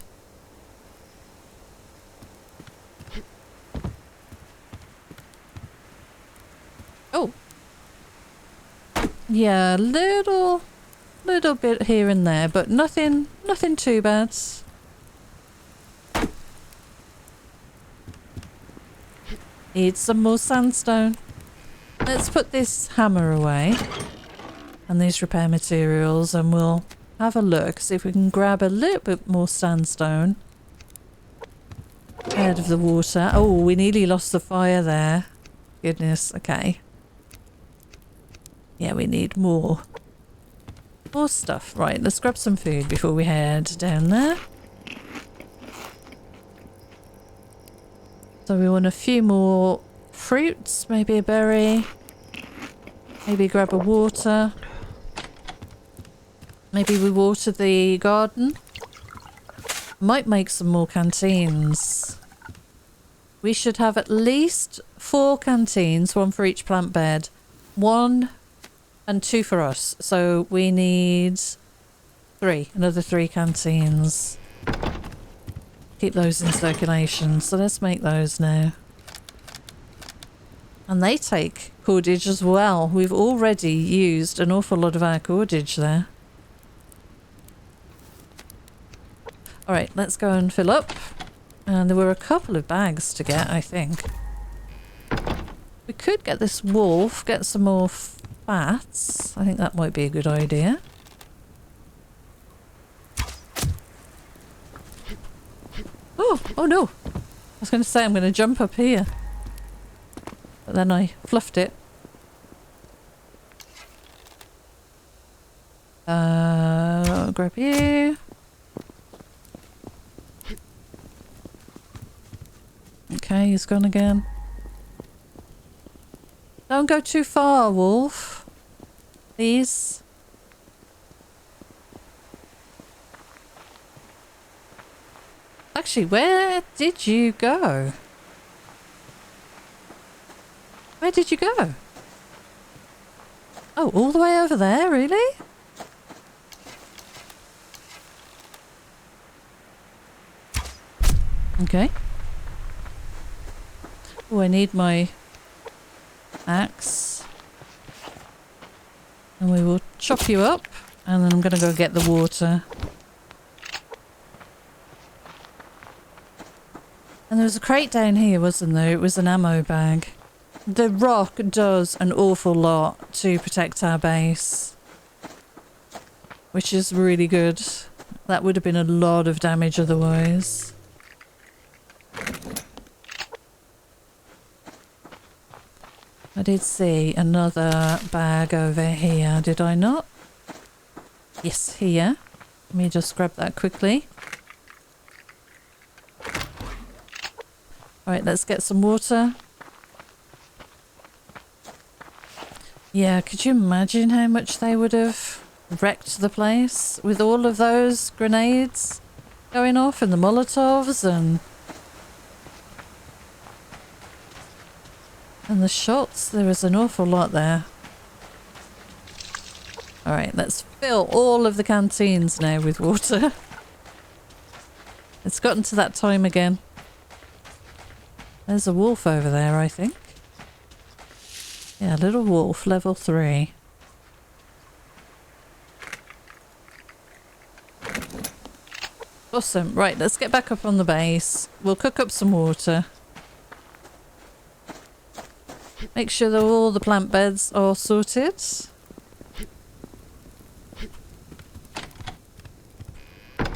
Oh. Yeah, little bit here and there, but nothing too bad. Need some more sandstone. Let's put this hammer away and these repair materials, and we'll have a look, see if we can grab a little bit more sandstone. Ahead of the water. Oh, we nearly lost the fire there. Goodness, okay. Yeah, we need more. More stuff. Right, let's grab some food before we head down there. So we want a few more fruits, maybe a berry. Maybe grab a water. Maybe we water the garden. Might make some more canteens. We should have at least 4 canteens, 1 for each plant bed. 1 and 2 for us. So we need 3, another 3 canteens. Keep those in circulation. So let's make those now. And they take cordage as well. We've already used an awful lot of our cordage there. Alright, let's go and fill up. And there were a couple of bags to get, I think. We could get this wolf, get some more fats. I think that might be a good idea. Oh no! I was going to say I'm going to jump up here. But then I fluffed it. I'll grab you. Okay, he's gone again. Don't go too far, wolf. Please. Actually, where did you go? Where did you go? Oh, all the way over there, really? Okay. Oh, I need my axe. And we will chop you up. And then I'm going to go get the water. And there was a crate down here, wasn't there? It was an ammo bag. The rock does an awful lot to protect our base. Which is really good. That would have been a lot of damage otherwise. I did see another bag over here, did I not? Yes, here. Let me just grab that quickly. Alright, let's get some water. Yeah, could you imagine how much they would have wrecked the place with all of those grenades going off and the Molotovs and the shots? There was an awful lot there. Alright, let's fill all of the canteens now with water. It's gotten to that time again. There's a wolf over there, I think. Yeah, little wolf, level 3. Awesome. Right, let's get back up on the base. We'll cook up some water. Make sure that all the plant beds are sorted.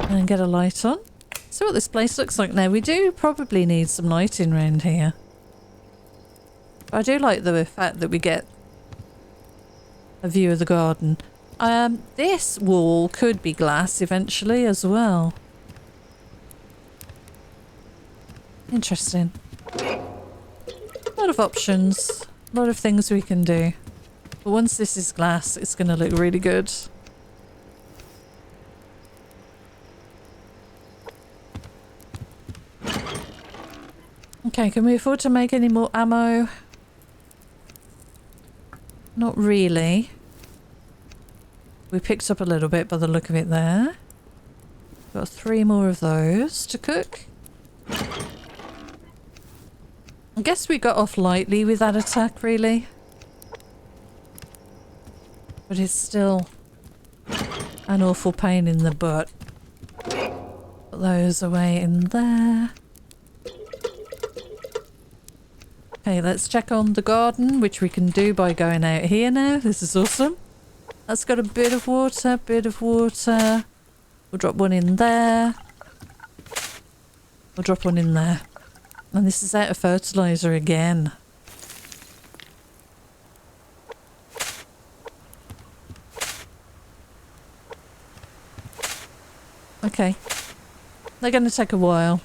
And get a light on. See what this place looks like now. We do probably need some lighting around here. I do like the fact that we get a view of the garden. This wall could be glass eventually as well. Interesting. A lot of options. A lot of things we can do. But once this is glass, it's going to look really good. Okay, can we afford to make any more ammo? Not really. We picked up a little bit by the look of it there. Got 3 more of those to cook. I guess we got off lightly with that attack, really. But it's still an awful pain in the butt. Put those away in there. Okay, let's check on the garden, which we can do by going out here now. This is awesome. That's got a bit of water, bit of water. We'll drop one in there. We'll drop one in there. And this is out of fertilizer again. Okay. They're going to take a while.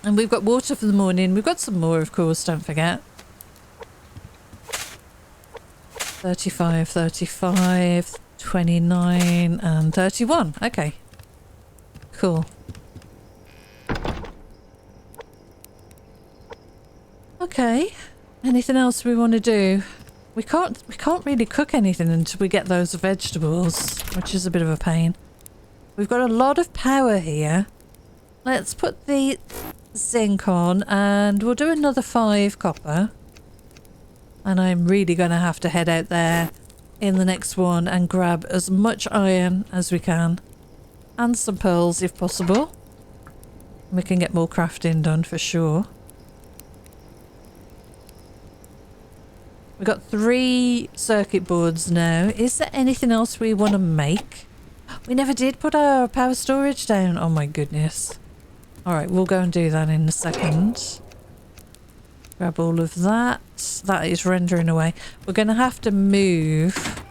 And we've got water for the morning. We've got some more, of course, don't forget. 35, 35, 29, and 31. Okay. Cool. Okay. Anything else we want to do? We can't really cook anything until we get those vegetables, which is a bit of a pain. We've got a lot of power here. Let's put the zinc on and we'll do another 5 copper. And I'm really going to have to head out there in the next one and grab as much iron as we can. And some pearls if possible. We can get more crafting done for sure. We've got 3 circuit boards now. Is there anything else we want to make? We never did put our power storage down. Oh my goodness. Alright, we'll go and do that in a second. Grab all of that. That is rendering away. We're going to have to move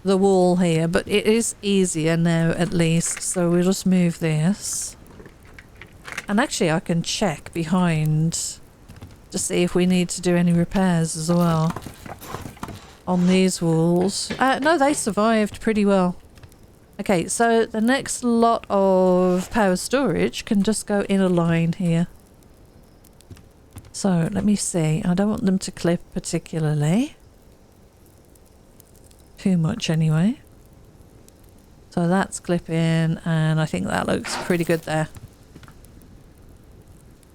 the wall here, but it is easier now at least. So we'll just move this. And actually I can check behind to see if we need to do any repairs as well on these walls. No, they survived pretty well. Okay, so the next lot of power storage can just go in a line here. So let me see. I don't want them to clip particularly. Too much anyway. So that's clipping and I think that looks pretty good there.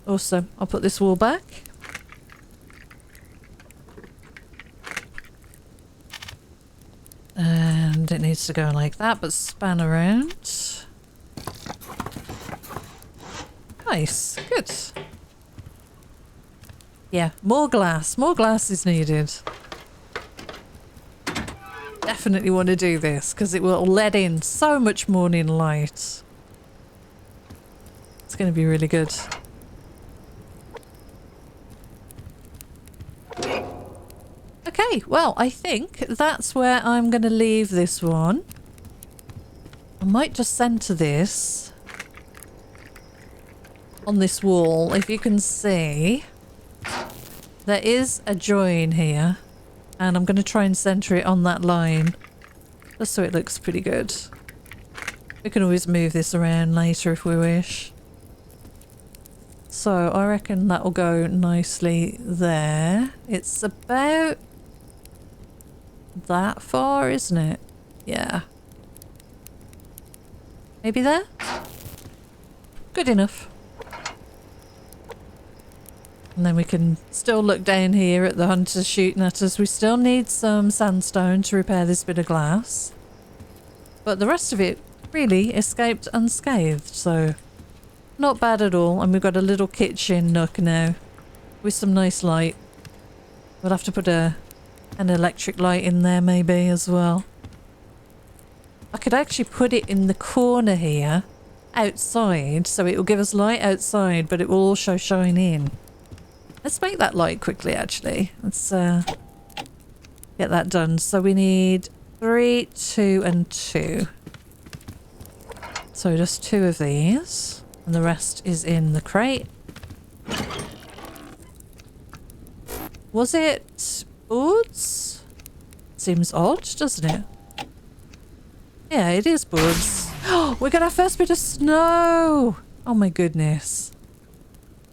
Awesome. I'll put this wall back. And it needs to go like that, but span around. Nice. Good. Yeah, more glass. More glass is needed. Definitely want to do this because it will let in so much morning light. It's going to be really good. Okay, well, I think that's where I'm going to leave this one. I might just centre this on this wall. If you can see, there is a join here, and I'm going to try and centre it on that line, just so it looks pretty good. We can always move this around later if we wish. So I reckon that will go nicely there. It's about that far, isn't it? Yeah. Maybe there? Good enough. And then we can still look down here at the hunters shooting at us. We still need some sandstone to repair this bit of glass. But the rest of it really escaped unscathed, so not bad at all. And we've got a little kitchen nook now with some nice light. We'll have to put an electric light in there maybe as well. I could actually put it in the corner here outside, so it will give us light outside, but it will also shine in. Let's make that light quickly actually. Let's get that done. So we need 3, 2 and 2. So just 2 of these and the rest is in the crate. Was it boards? Seems odd, doesn't it? Yeah, it is boards. Oh, we got our first bit of snow! Oh my goodness.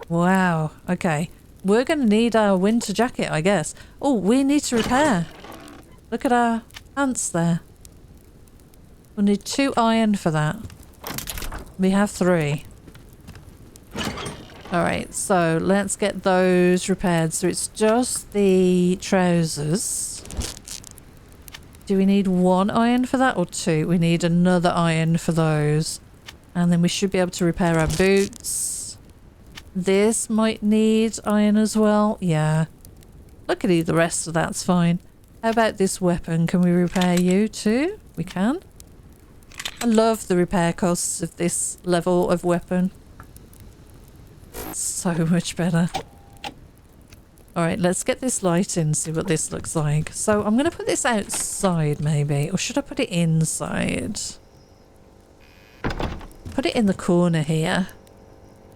Wow, okay. We're going to need our winter jacket, I guess. Oh, we need to repair. Look at our ants there. We'll need 2 iron for that. We have 3. Alright, so let's get those repaired. So it's just the trousers. Do we need 1 iron for that or 2? We need another iron for those. And then we should be able to repair our boots. This might need iron as well. Yeah. Luckily the rest of that's fine. How about this weapon? Can we repair you too? We can. I love the repair costs of this level of weapon. So much better. Alright, let's get this light in, see what this looks like. So I'm going to put this outside maybe, or should I put it inside? Put it in the corner here.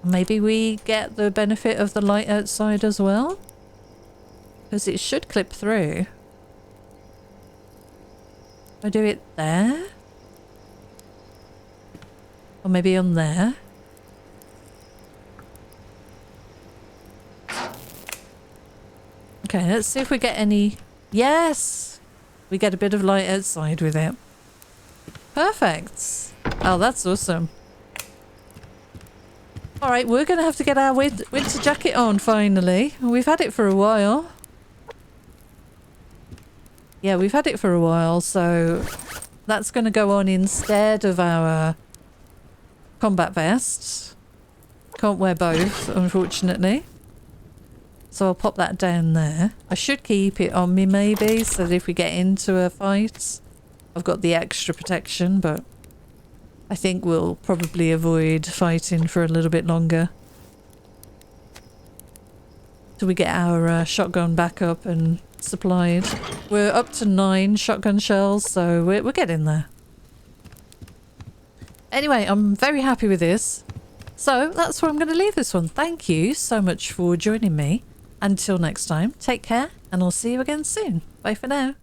Maybe we get the benefit of the light outside as well? Because it should clip through. I do it there? Or maybe on there? Okay, let's see if we get any... Yes! We get a bit of light outside with it. Perfect. Oh, that's awesome. Alright, we're going to have to get our winter jacket on finally. We've had it for a while. Yeah, we've had it for a while, so that's going to go on instead of our combat vest. Can't wear both, unfortunately. So I'll pop that down there. I should keep it on me maybe, so that if we get into a fight, I've got the extra protection, but I think we'll probably avoid fighting for a little bit longer. Till we get our shotgun back up and supplied. We're up to 9 shotgun shells, so we're getting there. Anyway, I'm very happy with this. So that's where I'm going to leave this one. Thank you so much for joining me. Until next time, take care, and I'll see you again soon. Bye for now.